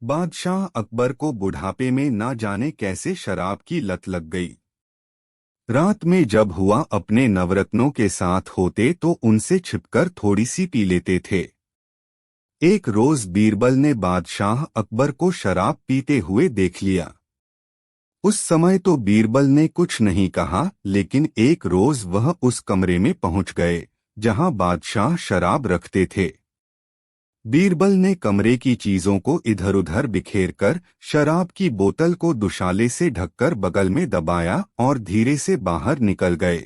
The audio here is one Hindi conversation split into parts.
बादशाह अकबर को बुढ़ापे में ना जाने कैसे शराब की लत लग गई। रात में जब हुआ अपने नवरत्नों के साथ होते तो उनसे छिपकर थोड़ी सी पी लेते थे। एक रोज बीरबल ने बादशाह अकबर को शराब पीते हुए देख लिया। उस समय तो बीरबल ने कुछ नहीं कहा, लेकिन एक रोज वह उस कमरे में पहुंच गए जहां बादशाह शराब रखते थे। बीरबल ने कमरे की चीजों को इधर उधर बिखेरकर शराब की बोतल को दुशाले से ढककर बगल में दबाया और धीरे से बाहर निकल गए।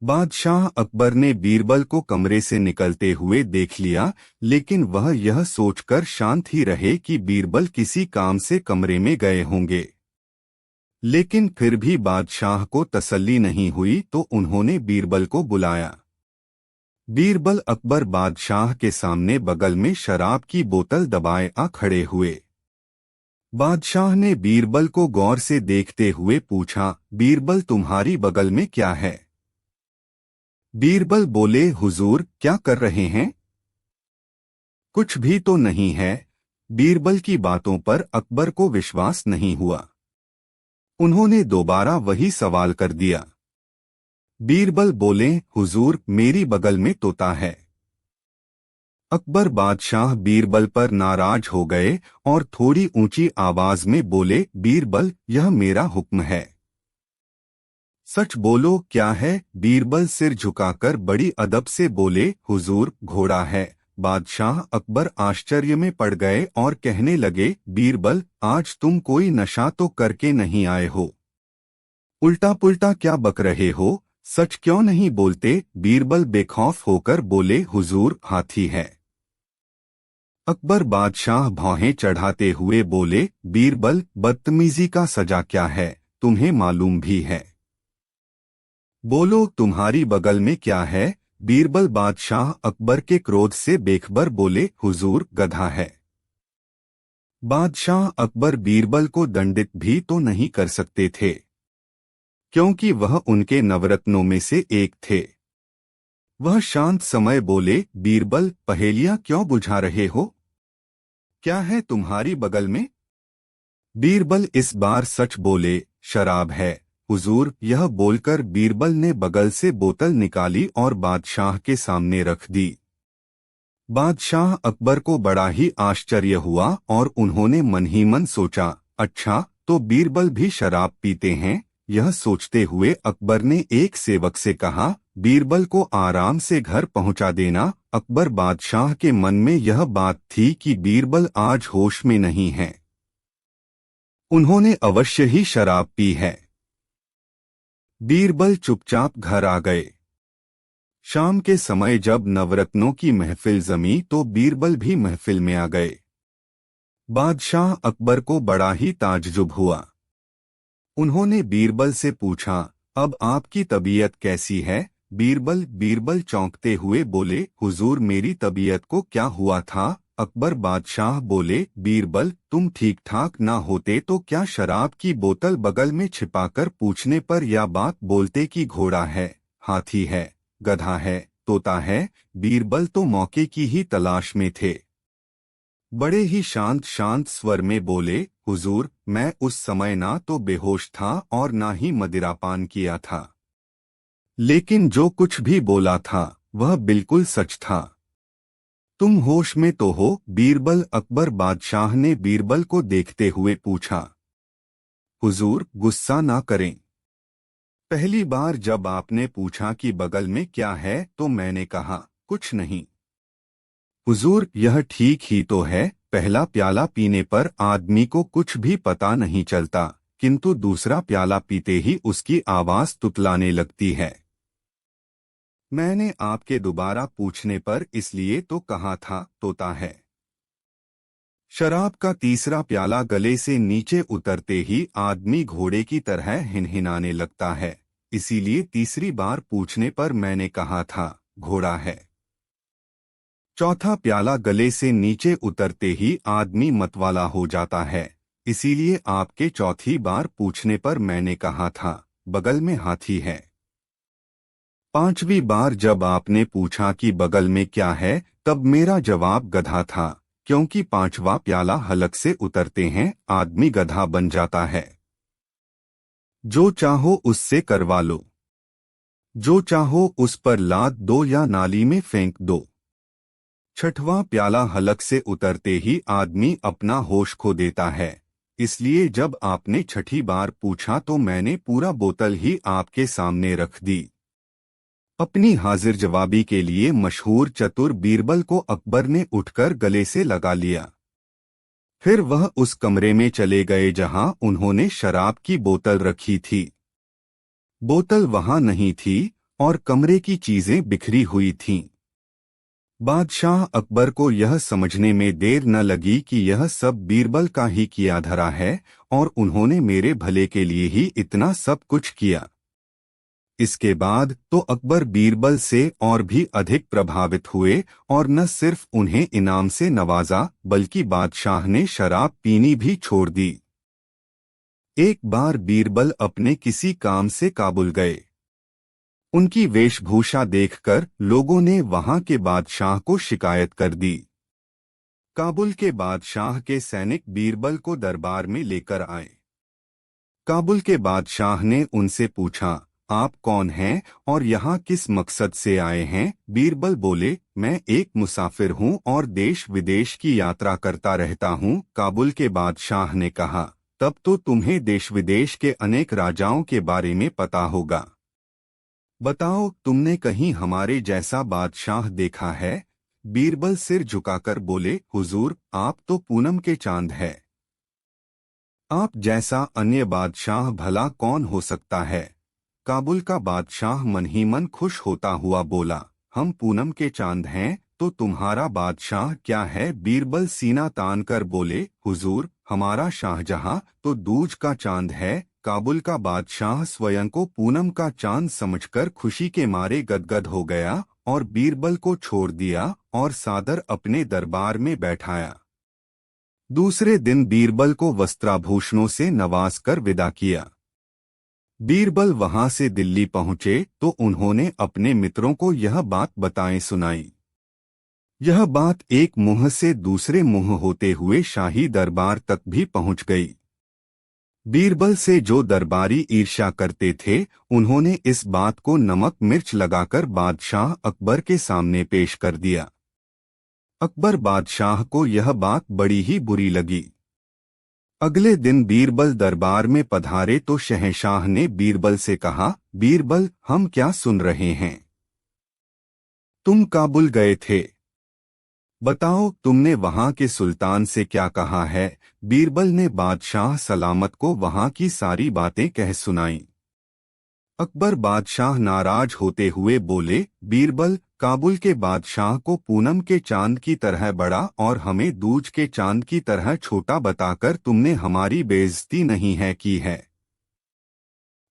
बादशाह अकबर ने बीरबल को कमरे से निकलते हुए देख लिया, लेकिन वह यह सोचकर शांत ही रहे कि बीरबल किसी काम से कमरे में गए होंगे। लेकिन फिर भी बादशाह को तसल्ली नहीं हुई तो उन्होंने बीरबल को बुलाया। बीरबल अकबर बादशाह के सामने बगल में शराब की बोतल दबाए आ खड़े हुए। बादशाह ने बीरबल को गौर से देखते हुए पूछा, बीरबल तुम्हारी बगल में क्या है? बीरबल बोले, हुजूर क्या कर रहे हैं? कुछ भी तो नहीं है। बीरबल की बातों पर अकबर को विश्वास नहीं हुआ। उन्होंने दोबारा वही सवाल कर दिया। बीरबल बोले, हुजूर मेरी बगल में तोता है। अकबर बादशाह बीरबल पर नाराज हो गए और थोड़ी ऊंची आवाज में बोले, बीरबल यह मेरा हुक्म है। सच बोलो क्या है? बीरबल सिर झुकाकर बड़ी अदब से बोले, हुजूर घोड़ा है। बादशाह अकबर आश्चर्य में पड़ गए और कहने लगे, बीरबल आज तुम कोई नशा तो करके नहीं आए हो? उल्टा पुल्टा क्या बक रहे हो? सच क्यों नहीं बोलते? बीरबल बेखौफ होकर बोले, हुजूर हाथी है। अकबर बादशाह भौहें चढ़ाते हुए बोले, बीरबल बदतमीजी का सजा क्या है तुम्हें मालूम भी है? बोलो तुम्हारी बगल में क्या है? बीरबल बादशाह अकबर के क्रोध से बेखबर बोले, हुजूर गधा है। बादशाह अकबर बीरबल को दंडित भी तो नहीं कर सकते थे, क्योंकि वह उनके नवरत्नों में से एक थे। वह शांत समय बोले, बीरबल पहेलियां क्यों बुझा रहे हो? क्या है तुम्हारी बगल में? बीरबल इस बार सच बोले, शराब है हुजूर। यह बोलकर बीरबल ने बगल से बोतल निकाली और बादशाह के सामने रख दी। बादशाह अकबर को बड़ा ही आश्चर्य हुआ और उन्होंने मन ही मन सोचा, अच्छा तो बीरबल भी शराब पीते हैं। यह सोचते हुए अकबर ने एक सेवक से कहा, बीरबल को आराम से घर पहुंचा देना। अकबर बादशाह के मन में यह बात थी कि बीरबल आज होश में नहीं है, उन्होंने अवश्य ही शराब पी है। बीरबल चुपचाप घर आ गए। शाम के समय जब नवरत्नों की महफिल जमी तो बीरबल भी महफिल में आ गए। बादशाह अकबर को बड़ा ही ताज्जुब हुआ। उन्होंने बीरबल से पूछा, अब आपकी तबीयत कैसी है? बीरबल चौंकते हुए बोले, हुजूर मेरी तबीयत को क्या हुआ था? अकबर बादशाह बोले, बीरबल तुम ठीक ठाक ना होते तो क्या शराब की बोतल बगल में छिपाकर पूछने पर यह बात बोलते कि घोड़ा है, हाथी है, गधा है, तोता है? बीरबल तो मौके की ही तलाश में थे। बड़े ही शांत शांत स्वर में बोले, हुजूर मैं उस समय ना तो बेहोश था और ना ही मदिरापान किया था, लेकिन जो कुछ भी बोला था वह बिल्कुल सच था। तुम होश में तो हो? बीरबल अकबर बादशाह ने बीरबल को देखते हुए पूछा। हुजूर गुस्सा ना करें। पहली बार जब आपने पूछा कि बगल में क्या है तो मैंने कहा कुछ नहीं। हुजूर यह ठीक ही तो है, पहला प्याला पीने पर आदमी को कुछ भी पता नहीं चलता, किंतु दूसरा प्याला पीते ही उसकी आवाज तुतलाने लगती है। मैंने आपके दोबारा पूछने पर इसलिए तो कहा था तोता है। शराब का तीसरा प्याला गले से नीचे उतरते ही आदमी घोड़े की तरह हिनहिनाने लगता है, इसीलिए तीसरी बार पूछने पर मैंने कहा था घोड़ा है। चौथा प्याला गले से नीचे उतरते ही आदमी मतवाला हो जाता है, इसीलिए आपके चौथी बार पूछने पर मैंने कहा था बगल में हाथी है। पांचवी बार जब आपने पूछा कि बगल में क्या है तब मेरा जवाब गधा था, क्योंकि पांचवा प्याला हलक से उतरते हैं आदमी गधा बन जाता है। जो चाहो उससे करवा लो, जो चाहो उस पर लाद दो या नाली में फेंक दो। छठवां प्याला हलक से उतरते ही आदमी अपना होश खो देता है। इसलिए जब आपने छठी बार पूछा तो मैंने पूरा बोतल ही आपके सामने रख दी। अपनी हाजिर जवाबी के लिए मशहूर चतुर बीरबल को अकबर ने उठकर गले से लगा लिया। फिर वह उस कमरे में चले गए जहां उन्होंने शराब की बोतल रखी थी। बोतल वहां नहीं थी और कमरे की चीजें बिखरी हुई थीं। बादशाह अकबर को यह समझने में देर न लगी कि यह सब बीरबल का ही किया धरा है और उन्होंने मेरे भले के लिए ही इतना सब कुछ किया। इसके बाद तो अकबर बीरबल से और भी अधिक प्रभावित हुए और न सिर्फ उन्हें इनाम से नवाजा बल्कि बादशाह ने शराब पीनी भी छोड़ दी। एक बार बीरबल अपने किसी काम से काबुल गए। उनकी वेशभूषा देखकर लोगों ने वहां के बादशाह को शिकायत कर दी। काबुल के बादशाह के सैनिक बीरबल को दरबार में लेकर आए। काबुल के बादशाह ने उनसे पूछा, आप कौन हैं और यहाँ किस मकसद से आए हैं? बीरबल बोले, मैं एक मुसाफिर हूँ और देश विदेश की यात्रा करता रहता हूँ। काबुल के बादशाह ने कहा, तब तो तुम्हें देश विदेश के अनेक राजाओं के बारे में पता होगा। बताओ, तुमने कहीं हमारे जैसा बादशाह देखा है? बीरबल सिर झुकाकर बोले, हुजूर, आप तो पूनम के चांद है। आप जैसा अन्य बादशाह भला कौन हो सकता है? काबुल का बादशाह मन ही मन खुश होता हुआ बोला, हम पूनम के चांद हैं तो तुम्हारा बादशाह क्या है? बीरबल सीना तान कर बोले, हुजूर, हमारा शाहजहां तो दूज का चांद है। काबुल का बादशाह स्वयं को पूनम का चांद समझकर खुशी के मारे गदगद हो गया और बीरबल को छोड़ दिया और सादर अपने दरबार में बैठाया। दूसरे दिन बीरबल को वस्त्राभूषणों से नवाज कर विदा किया। बीरबल वहां से दिल्ली पहुंचे तो उन्होंने अपने मित्रों को यह बात बताएं सुनाई। यह बात एक मुंह से दूसरे मुंह होते हुए शाही दरबार तक भी पहुंच गई। बीरबल से जो दरबारी ईर्ष्या करते थे, उन्होंने इस बात को नमक मिर्च लगाकर बादशाह अकबर के सामने पेश कर दिया। अकबर बादशाह को यह बात बड़ी ही बुरी लगी। अगले दिन बीरबल दरबार में पधारे तो शहंशाह ने बीरबल से कहा, बीरबल, हम क्या सुन रहे हैं? तुम काबुल गए थे। बताओ, तुमने वहां के सुल्तान से क्या कहा है? बीरबल ने बादशाह सलामत को वहां की सारी बातें कह सुनाई। अकबर बादशाह नाराज होते हुए बोले, बीरबल, काबुल के बादशाह को पूनम के चांद की तरह बड़ा और हमें दूज के चांद की तरह छोटा बताकर तुमने हमारी बेइज्जती नहीं है की है।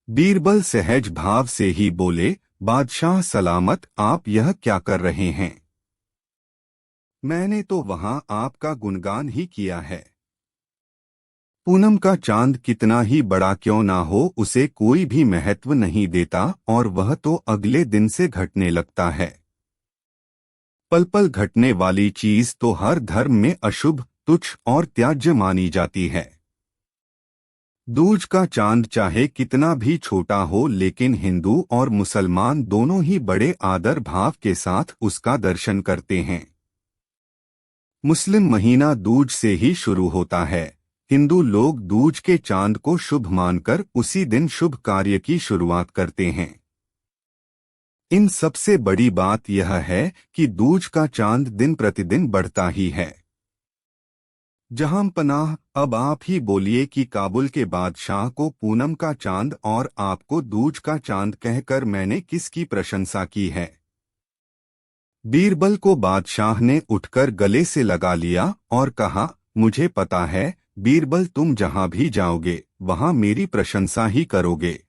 बीरबल सहज भाव से ही बोले, बादशाह सलामत, आप यह क्या कर रहे हैं? मैंने तो वहां आपका गुणगान ही किया है। पूनम का चांद कितना ही बड़ा क्यों ना हो, उसे कोई भी महत्व नहीं देता और वह तो अगले दिन से घटने लगता है। पल पल घटने वाली चीज तो हर धर्म में अशुभ, तुच्छ और त्याज्य मानी जाती है। दूज का चांद चाहे कितना भी छोटा हो, लेकिन हिंदू और मुसलमान दोनों ही बड़े आदर भाव के साथ उसका दर्शन करते हैं। मुस्लिम महीना दूज से ही शुरू होता है। हिंदू लोग दूज के चांद को शुभ मानकर उसी दिन शुभ कार्य की शुरुआत करते हैं। इन सबसे बड़ी बात यह है कि दूज का चांद दिन प्रतिदिन बढ़ता ही है। जहां पनाह, अब आप ही बोलिए कि काबुल के बादशाह को पूनम का चांद और आपको दूज का चांद कहकर मैंने किसकी प्रशंसा की है? बीरबल को बादशाह ने उठकर गले से लगा लिया और कहा, मुझे पता है बीरबल, तुम जहां भी जाओगे वहां मेरी प्रशंसा ही करोगे।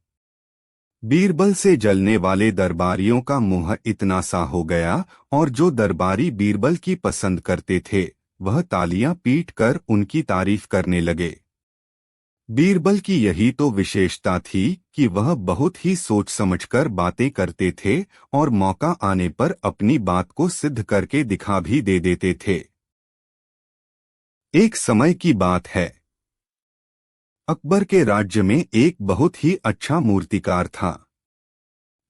बीरबल से जलने वाले दरबारियों का मुंह इतना सा हो गया और जो दरबारी बीरबल की पसंद करते थे वह तालियां पीटकर उनकी तारीफ करने लगे। बीरबल की यही तो विशेषता थी कि वह बहुत ही सोच समझकर बातें करते थे और मौका आने पर अपनी बात को सिद्ध करके दिखा भी दे देते थे। एक समय की बात है। अकबर के राज्य में एक बहुत ही अच्छा मूर्तिकार था।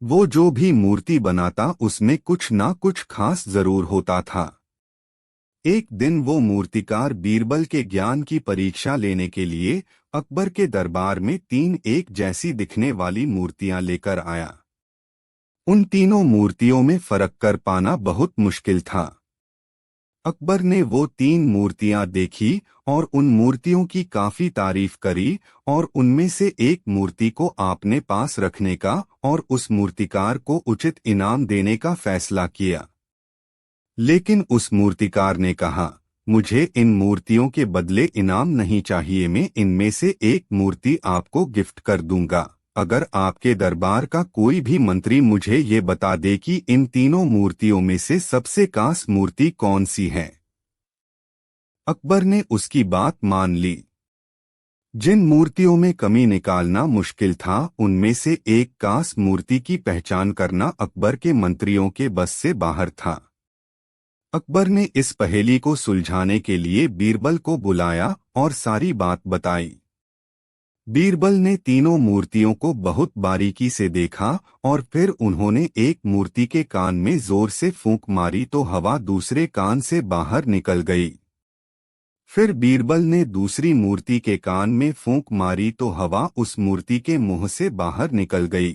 वो जो भी मूर्ति बनाता उसमें कुछ ना कुछ खास जरूर होता था। एक दिन वो मूर्तिकार बीरबल के ज्ञान की परीक्षा लेने के लिए अकबर के दरबार में तीन एक जैसी दिखने वाली मूर्तियां लेकर आया। उन तीनों मूर्तियों में फर्क कर पाना बहुत मुश्किल था। अकबर ने वो तीन मूर्तियां देखी और उन मूर्तियों की काफी तारीफ करी और उनमें से एक मूर्ति को अपने पास रखने का और उस मूर्तिकार को उचित इनाम देने का फैसला किया। लेकिन उस मूर्तिकार ने कहा, मुझे इन मूर्तियों के बदले इनाम नहीं चाहिए, मैं इनमें से एक मूर्ति आपको गिफ्ट कर दूंगा अगर आपके दरबार का कोई भी मंत्री मुझे ये बता दे कि इन तीनों मूर्तियों में से सबसे खास मूर्ति कौन सी है। अकबर ने उसकी बात मान ली। जिन मूर्तियों में कमी निकालना मुश्किल था उनमें से एक खास मूर्ति की पहचान करना अकबर के मंत्रियों के बस से बाहर था। अकबर ने इस पहेली को सुलझाने के लिए बीरबल को बुलाया और सारी बात बताई। बीरबल ने तीनों मूर्तियों को बहुत बारीकी से देखा और फिर उन्होंने एक मूर्ति के कान में जोर से फूंक मारी तो हवा दूसरे कान से बाहर निकल गई। फिर बीरबल ने दूसरी मूर्ति के कान में फूंक मारी तो हवा उस मूर्ति के मुंह से बाहर निकल गई।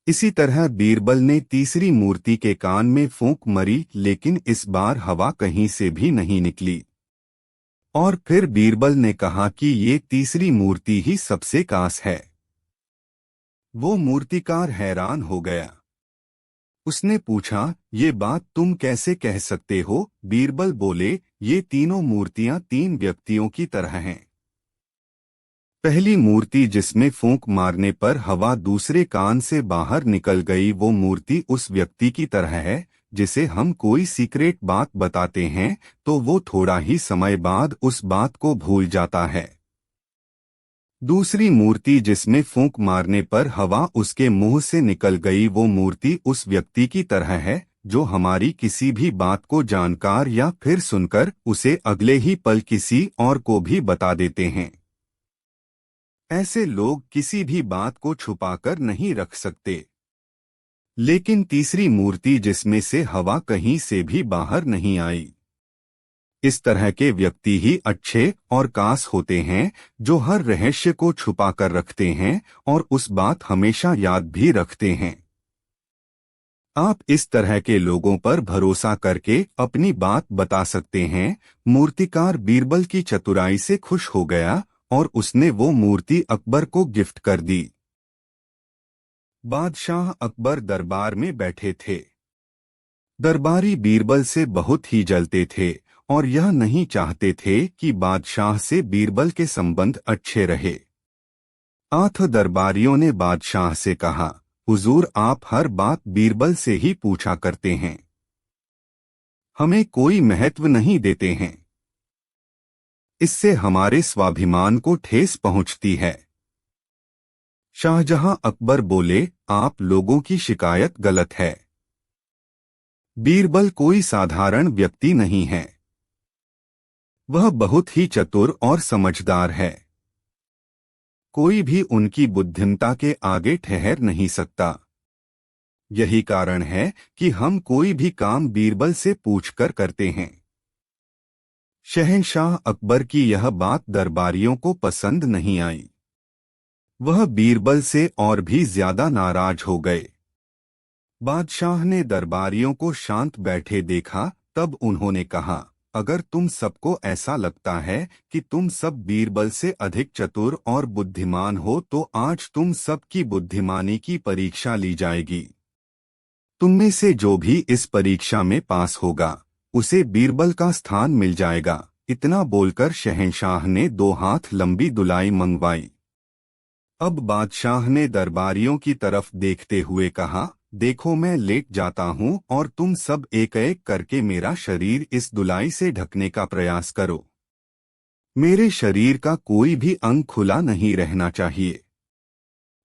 इसी तरह बीरबल ने तीसरी मूर्ति के कान में फूंक मारी, लेकिन इस बार हवा कहीं से भी नहीं निकली। और फिर बीरबल ने कहा कि ये तीसरी मूर्ति ही सबसे खास है। वो मूर्तिकार हैरान हो गया। उसने पूछा, ये बात तुम कैसे कह सकते हो? बीरबल बोले, ये तीनों मूर्तियां तीन व्यक्तियों की तरह हैं। पहली मूर्ति जिसमें फूंक मारने पर हवा दूसरे कान से बाहर निकल गई, वो मूर्ति उस व्यक्ति की तरह है जिसे हम कोई सीक्रेट बात बताते हैं तो वो थोड़ा ही समय बाद उस बात को भूल जाता है। दूसरी मूर्ति जिसमें फूंक मारने पर हवा उसके मुंह से निकल गई, वो मूर्ति उस व्यक्ति की तरह है जो हमारी किसी भी बात को जानकर या फिर सुनकर उसे अगले ही पल किसी और को भी बता देते हैं। ऐसे लोग किसी भी बात को छुपाकर नहीं रख सकते। लेकिन तीसरी मूर्ति जिसमें से हवा कहीं से भी बाहर नहीं आई, इस तरह के व्यक्ति ही अच्छे और खास होते हैं जो हर रहस्य को छुपा कर रखते हैं और उस बात हमेशा याद भी रखते हैं। आप इस तरह के लोगों पर भरोसा करके अपनी बात बता सकते हैं। मूर्तिकार बीरबल की चतुराई से खुश हो गया और उसने वो मूर्ति अकबर को गिफ्ट कर दी। बादशाह अकबर दरबार में बैठे थे। दरबारी बीरबल से बहुत ही जलते थे और यह नहीं चाहते थे कि बादशाह से बीरबल के संबंध अच्छे रहे। 8 दरबारियों ने बादशाह से कहा, हुजूर, आप हर बात बीरबल से ही पूछा करते हैं, हमें कोई महत्व नहीं देते हैं। इससे हमारे स्वाभिमान को ठेस पहुंचती है। शाहजहां अकबर बोले, आप लोगों की शिकायत गलत है। बीरबल कोई साधारण व्यक्ति नहीं है। वह बहुत ही चतुर और समझदार है। कोई भी उनकी बुद्धिमत्ता के आगे ठहर नहीं सकता। यही कारण है कि हम कोई भी काम बीरबल से पूछकर करते हैं। शहंशाह अकबर की यह बात दरबारियों को पसंद नहीं आई। वह बीरबल से और भी ज्यादा नाराज हो गए। बादशाह ने दरबारियों को शांत बैठे देखा, तब उन्होंने कहा, अगर तुम सबको ऐसा लगता है कि तुम सब बीरबल से अधिक चतुर और बुद्धिमान हो तो आज तुम सबकी बुद्धिमानी की परीक्षा ली जाएगी। तुममें से जो भी इस परीक्षा में पास होगा उसे बीरबल का स्थान मिल जाएगा। इतना बोलकर शहंशाह ने 2 हाथ लंबी दुलाई मंगवाई। अब बादशाह ने दरबारियों की तरफ देखते हुए कहा, देखो, मैं लेट जाता हूँ और तुम सब एक एक करके मेरा शरीर इस दुलाई से ढकने का प्रयास करो। मेरे शरीर का कोई भी अंग खुला नहीं रहना चाहिए।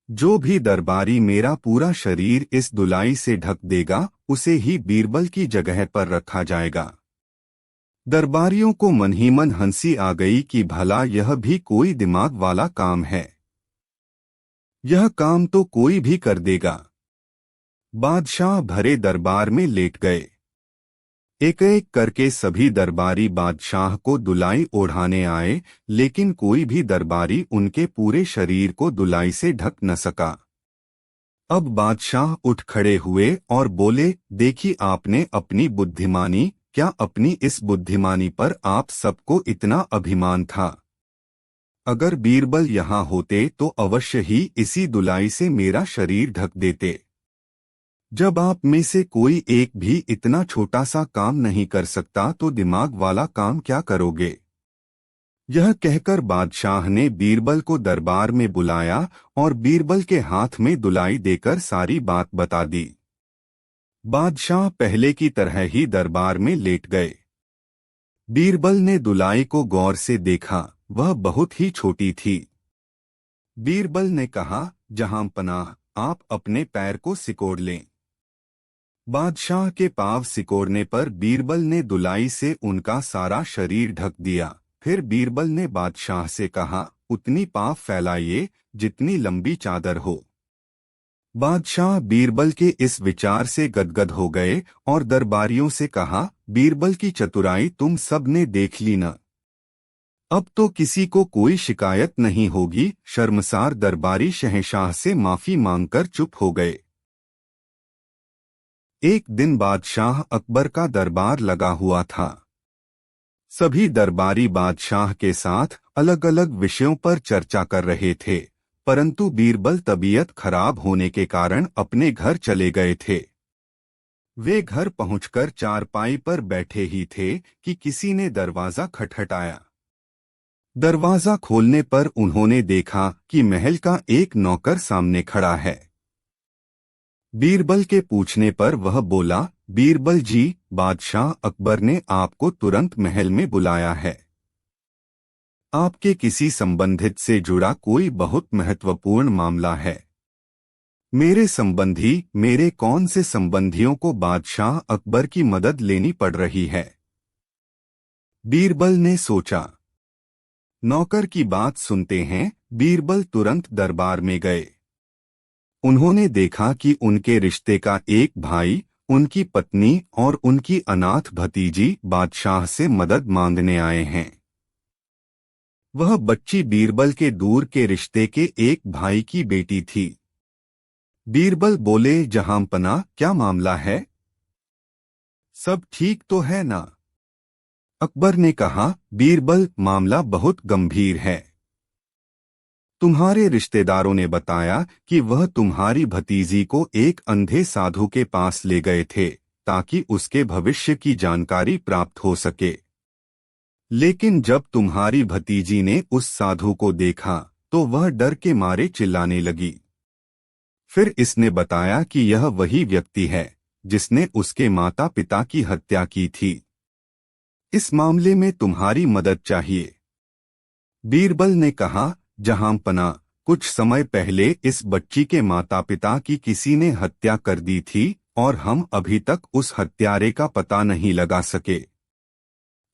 जो भी दरबारी मेरा पूरा शरीर इस दुलाई से ढक देगा उसे ही बीरबल की जगह पर रखा जाएगा। दरबारियों को मन ही मन हंसी आ गई कि भला यह भी कोई दिमाग वाला काम है। यह काम तो कोई भी कर देगा। बादशाह भरे दरबार में लेट गए। एक एक करके सभी दरबारी बादशाह को दुलाई ओढ़ाने आए, लेकिन कोई भी दरबारी उनके पूरे शरीर को दुलाई से ढक न सका। अब बादशाह उठ खड़े हुए और बोले, देखी आपने अपनी बुद्धिमानी, क्या अपनी इस बुद्धिमानी पर आप सबको इतना अभिमान था? अगर बीरबल यहाँ होते तो अवश्य ही इसी दुलाई से मेरा शरीर ढक देते। जब आप में से कोई एक भी इतना छोटा सा काम नहीं कर सकता तो दिमाग वाला काम क्या करोगे? यह कहकर बादशाह ने बीरबल को दरबार में बुलाया और बीरबल के हाथ में दुलाई देकर सारी बात बता दी। बादशाह पहले की तरह ही दरबार में लेट गए। बीरबल ने दुलाई को गौर से देखा, वह बहुत ही छोटी थी। बीरबल ने कहा, जहांपनाह, आप अपने पैर को सिकोड़ लें। बादशाह के पांव सिकोड़ने पर बीरबल ने दुलाई से उनका सारा शरीर ढक दिया। फिर बीरबल ने बादशाह से कहा, उतनी पांव फैलाइए जितनी लंबी चादर हो। बादशाह बीरबल के इस विचार से गदगद हो गए और दरबारियों से कहा, बीरबल की चतुराई तुम सब ने देख ली न। अब तो किसी को कोई शिकायत नहीं होगी। शर्मसार दरबारी शहंशाह से माफी मांगकर चुप हो गए। एक दिन बादशाह अकबर का दरबार लगा हुआ था। सभी दरबारी बादशाह के साथ अलग अलग विषयों पर चर्चा कर रहे थे, परंतु बीरबल तबीयत खराब होने के कारण अपने घर चले गए थे। वे घर पहुंचकर चारपाई पर बैठे ही थे कि किसी ने दरवाजा खटखटाया। दरवाजा खोलने पर उन्होंने देखा कि महल का एक नौकर सामने खड़ा है। बीरबल के पूछने पर वह बोला, बीरबल जी, बादशाह अकबर ने आपको तुरंत महल में बुलाया है। आपके किसी संबंधित से जुड़ा कोई बहुत महत्वपूर्ण मामला है। मेरे संबंधी, मेरे कौन से संबंधियों को बादशाह अकबर की मदद लेनी पड़ रही है? बीरबल ने सोचा। नौकर की बात सुनते हैं बीरबल तुरंत दरबार में गए। उन्होंने देखा कि उनके रिश्ते का एक भाई, उनकी पत्नी और उनकी अनाथ भतीजी बादशाह से मदद मांगने आए हैं। वह बच्ची बीरबल के दूर के रिश्ते के एक भाई की बेटी थी। बीरबल बोले, जहांपनाह, क्या मामला है? सब ठीक तो है ना? अकबर ने कहा, बीरबल, मामला बहुत गंभीर है। तुम्हारे रिश्तेदारों ने बताया कि वह तुम्हारी भतीजी को एक अंधे साधु के पास ले गए थे ताकि उसके भविष्य की जानकारी प्राप्त हो सके। लेकिन जब तुम्हारी भतीजी ने उस साधु को देखा तो वह डर के मारे चिल्लाने लगी। फिर इसने बताया कि यह वही व्यक्ति है जिसने उसके माता पिता की हत्या की थी। इस मामले में तुम्हारी मदद चाहिए। बीरबल ने कहा, जहांपनाह, कुछ समय पहले इस बच्ची के माता पिता की किसी ने हत्या कर दी थी और हम अभी तक उस हत्यारे का पता नहीं लगा सके।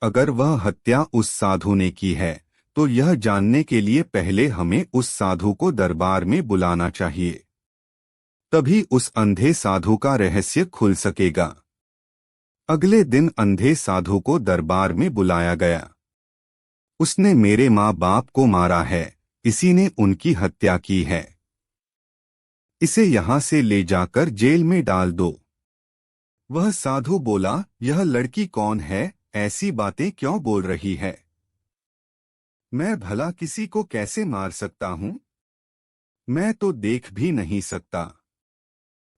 अगर वह हत्या उस साधु ने की है तो यह जानने के लिए पहले हमें उस साधु को दरबार में बुलाना चाहिए। तभी उस अंधे साधु का रहस्य खुल सकेगा। अगले दिन अंधे साधु को दरबार में बुलाया गया। उसने मेरे माँ बाप को मारा है, इसी ने उनकी हत्या की है। इसे यहाँ से ले जाकर जेल में डाल दो। वह साधु बोला, यह लड़की कौन है? ऐसी बातें क्यों बोल रही है? मैं भला किसी को कैसे मार सकता हूँ? मैं तो देख भी नहीं सकता।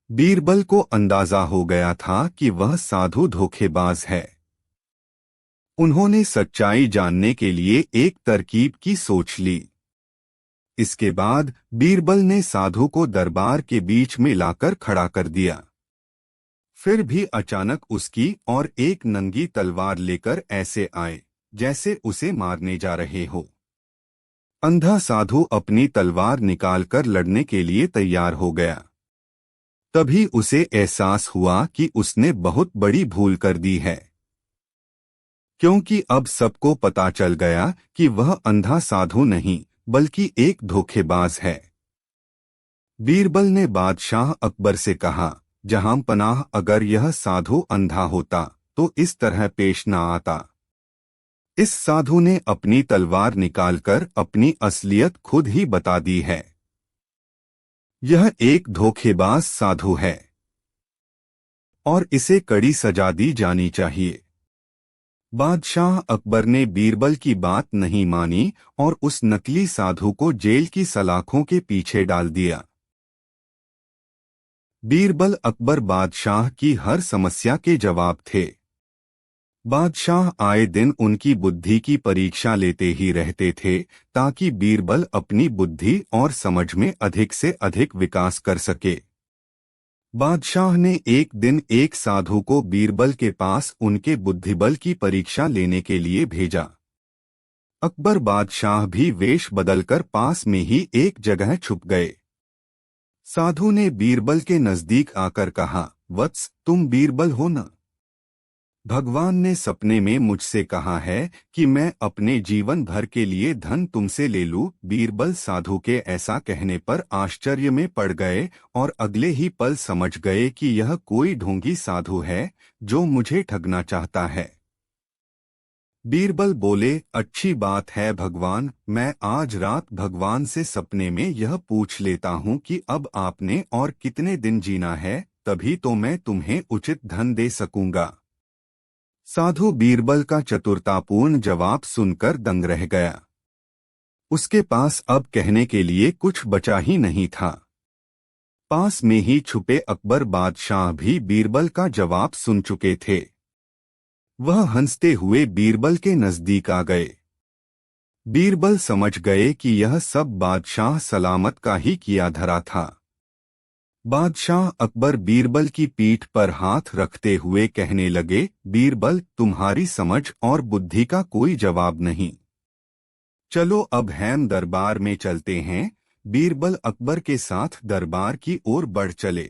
बीरबल को अंदाजा हो गया था कि वह साधु धोखेबाज है। उन्होंने सच्चाई जानने के लिए एक तरकीब की सोच ली। इसके बाद बीरबल ने साधु को दरबार के बीच में लाकर खड़ा कर दिया। फिर भी अचानक उसकी और एक नंगी तलवार लेकर ऐसे आए जैसे उसे मारने जा रहे हो। अंधा साधु अपनी तलवार निकालकर लड़ने के लिए तैयार हो गया। तभी उसे एहसास हुआ कि उसने बहुत बड़ी भूल कर दी है। क्योंकि अब सबको पता चल गया कि वह अंधा साधु नहीं बल्कि एक धोखेबाज है। बीरबल ने बादशाह अकबर से कहा, जहां पनाह, अगर यह साधु अंधा होता तो इस तरह पेश न आता। इस साधु ने अपनी तलवार निकालकर अपनी असलियत खुद ही बता दी है। यह एक धोखेबाज साधु है और इसे कड़ी सजा दी जानी चाहिए। बादशाह अकबर ने बीरबल की बात नहीं मानी और उस नकली साधु को जेल की सलाखों के पीछे डाल दिया। बीरबल अकबर बादशाह की हर समस्या के जवाब थे। बादशाह आए दिन उनकी बुद्धि की परीक्षा लेते ही रहते थे ताकि बीरबल अपनी बुद्धि और समझ में अधिक से अधिक विकास कर सके। बादशाह ने एक दिन एक साधु को बीरबल के पास उनके बुद्धिबल की परीक्षा लेने के लिए भेजा। अकबर बादशाह भी वेश बदलकर पास में ही एक जगह छुप गए। साधु ने बीरबल के नजदीक आकर कहा, वत्स, तुम बीरबल हो न? भगवान ने सपने में मुझसे कहा है कि मैं अपने जीवन भर के लिए धन तुमसे ले लूं। बीरबल साधु के ऐसा कहने पर आश्चर्य में पड़ गए और अगले ही पल समझ गए कि यह कोई ढोंगी साधु है जो मुझे ठगना चाहता है। बीरबल बोले, अच्छी बात है भगवान, मैं आज रात भगवान से सपने में यह पूछ लेता हूँ कि अब आपने और कितने दिन जीना है, तभी तो मैं तुम्हें उचित धन दे सकूंगा। साधु बीरबल का चतुरतापूर्ण जवाब सुनकर दंग रह गया। उसके पास अब कहने के लिए कुछ बचा ही नहीं था। पास में ही छुपे अकबर बादशाह भी बीरबल का जवाब सुन चुके थे। वह हंसते हुए बीरबल के नजदीक आ गए। बीरबल समझ गए कि यह सब बादशाह सलामत का ही किया धरा था। बादशाह अकबर बीरबल की पीठ पर हाथ रखते हुए कहने लगे, बीरबल, तुम्हारी समझ और बुद्धि का कोई जवाब नहीं। चलो अब हम दरबार में चलते हैं। बीरबल अकबर के साथ दरबार की ओर बढ़ चले।